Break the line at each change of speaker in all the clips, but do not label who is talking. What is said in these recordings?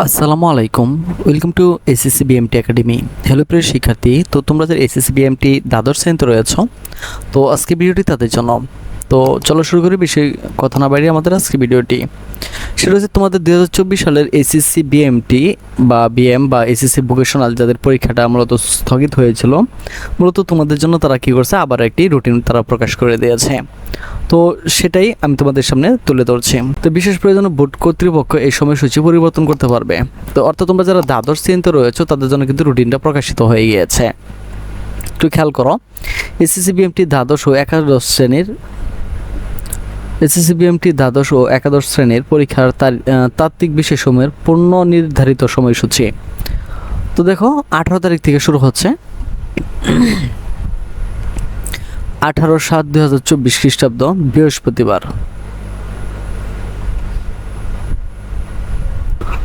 আসসালামু আলাইকুম, welcome to SSC BMT academy. Hello প্রিয় শিক্ষার্থী, তো তোমরা যে এসএসসি বিএমটি দ্বাদশ শ্রেণীতে রয়েছ, তো আজকে ভিডিওটি তাদের জন্য। তো চলো শুরু করি, বেশি কথা না বাইরে আমাদের আজকে ভিডিওটি। সেটা হচ্ছে তোমাদের 2024 সালের এসএসসি বিএমটি বা বিএম বা এসএসসি ভোকেশনাল যাদের পরীক্ষাটা মূলত স্থগিত হয়েছিল, মূলত তোমাদের জন্য তারা কী করছে, আবার একটি রুটিন তারা প্রকাশ করে দিয়েছে। তো সেটাই আমি তোমাদের সামনে তুলে ধরছি। তো বিশেষ প্রয়োজনে বোর্ড কর্তৃপক্ষ এই সময়সূচি পরিবর্তন করতে পারবে। তো অর্থাৎ তোমরা যারা দ্বাদশ শ্রেণীতে রয়েছো তাদের জন্য কিন্তু রুটিনটা প্রকাশিত হয়ে গিয়েছে। একটু খেয়াল করো, এসএসসি বিএমটি দ্বাদশ ও একাদশ শ্রেণীর পরীক্ষার তাত্ত্বিক বিষয় সময়ের পূর্ণ নির্ধারিত সময়সূচি। তো দেখো 18 তারিখ থেকে শুরু হচ্ছে, 18/7/2024 খ্রিস্টাব্দ বৃহস্পতিবার।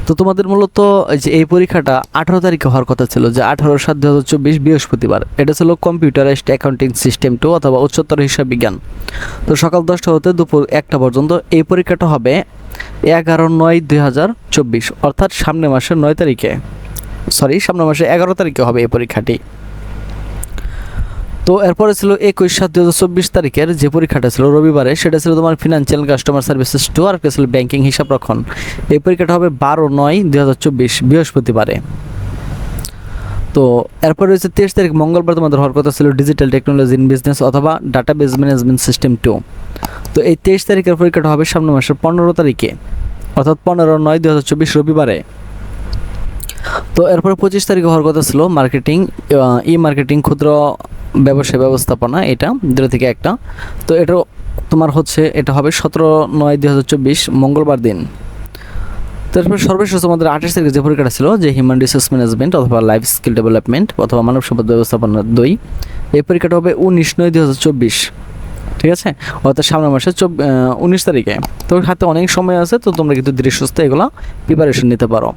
তো তোমাদের মূলত যে এই পরীক্ষাটা 18 তারিখে হওয়ার কথা ছিল, যে 18/7/2024 বৃহস্পতিবার। এটা ছিল কম্পিউটারাইজড অ্যাকাউন্টিং সিস্টেম 2 অথবা উচ্চতর হিসাব বিজ্ঞান। তো সকাল 10টা হতে দুপুর 1টা পর্যন্ত এই পরীক্ষাটা হবে 11/9/2024, অর্থাৎ সামনে মাসের 11 তারিখে হবে এই পরীক্ষাটি। তো এরপরে ছিল 21/7/2024 তারিখের যে পরীক্ষাটা ছিল রবিবারে, সেটা ছিল তোমার ফিনান্সিয়াল কাস্টমার সার্ভিসেস 2, আর ছিল ব্যাংকিং হিসাব রক্ষণ। এই পরীক্ষাটা হবে 12/9/2024 বৃহস্পতিবারে। তো এরপরে রয়েছে 23 তারিখ মঙ্গলবার, তোমাদের হওয়ার কথা ছিল ডিজিটাল টেকনোলজি ইন বিজনেস অথবা ডাটাবেস ম্যানেজমেন্ট সিস্টেম 2। তো এই 23 তারিখের পরীক্ষাটা হবে সামনের মাসের 15 তারিখে, অর্থাৎ 15/9/2024 রবিবারে। তো এরপরে 25 তারিখে হওয়ার কথা ছিল মার্কেটিং, মার্কেটিং ক্ষুদ্র ব্যবসায় ব্যবস্থাপনা, এটা 2 থেকে 1টা। তো এটাও তোমার হচ্ছে, এটা হবে 17/9/2024 মঙ্গলবার দিন। তারপর সর্বশেষ তোমাদের 28 তারিখে যে পরীক্ষাটা ছিল, যে হিউম্যান রিসোর্স ম্যানেজমেন্ট অথবা লাইফ স্কিল ডেভেলপমেন্ট অথবা মানব সম্পদ ব্যবস্থাপনা 2, এই পরীক্ষাটা হবে 19/9/2024, ঠিক আছে, অর্থাৎ সামনের মাসে 19 তারিখে। তো হাতে অনেক সময় আছে, তো তোমরা কিন্তু ধীরে সুস্থে এগুলো প্রিপারেশন নিতে পারো।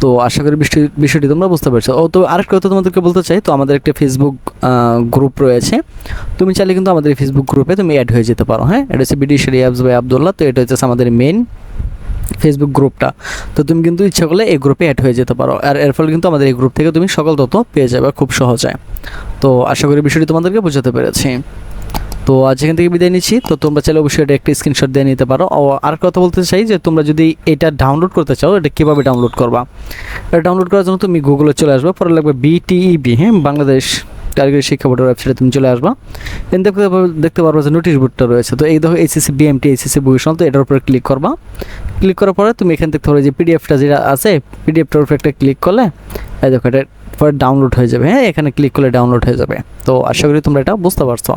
তো আশা করি বিষয়টি তোমরা বুঝতে পারছো। তো আরেকটা কথা তোমাদেরকে বলতে চাই, তো আমাদের একটা ফেসবুক গ্রুপ রয়েছে। তুমি চাইলে কিন্তু আমাদের এই ফেসবুক গ্রুপে তুমি অ্যাড হয়ে যেতে পারো। হ্যাঁ, এটা হচ্ছে বিডি শরিয়াবস বাই আব্দুল্লাহ। তো এটা হচ্ছে আমাদের মেইন ফেসবুক গ্রুপটা। তো তুমি কিন্তু ইচ্ছা করলে এই গ্রুপে অ্যাড হয়ে যেতে পারো, আর এর ফলে কিন্তু আমাদের এই গ্রুপ থেকে তুমি সকল তথ্য পেয়ে যাবে খুব সহজে। তো আশা করি বিষয়টি তোমাদেরকে বোঝাতে পেরেছি। তো আজ এখান থেকে বিদায় নিচ্ছি। তো তোমরা চাইলে অবশ্যই এটা একটা স্ক্রিনশট দিয়ে নিতে পারো। আর কথা বলতে চাই যে তোমরা যদি এটা ডাউনলোড করতে চাও, এটা কীভাবে ডাউনলোড করবা? এটা ডাউনলোড করার জন্য তুমি গুগলে চলে আসবে, পরে লাগবে BTEB, হ্যাঁ, বাংলাদেশ কারিগরি শিক্ষা বোর্ডের ওয়েবসাইটে তুমি চলে আসবা। দেখতে পারবো যে নোটিশ বোর্ডটা রয়েছে। তো এই দেখো এসএসসি বিএমটি, এসএসসি ভোকেশনাল। তো এটার উপরে ক্লিক করবা। ক্লিক করার পরে তুমি এখান থেকে যে পিডিএফটা যেটা আছে, পিডিএফটার উপরে একটা ক্লিক করলে এই দেখো এটা পরে ডাউনলোড হয়ে যাবে। হ্যাঁ, এখানে ক্লিক করলে ডাউনলোড হয়ে যাবে। তো আশা করি তোমরা এটা বুঝতে পারছো।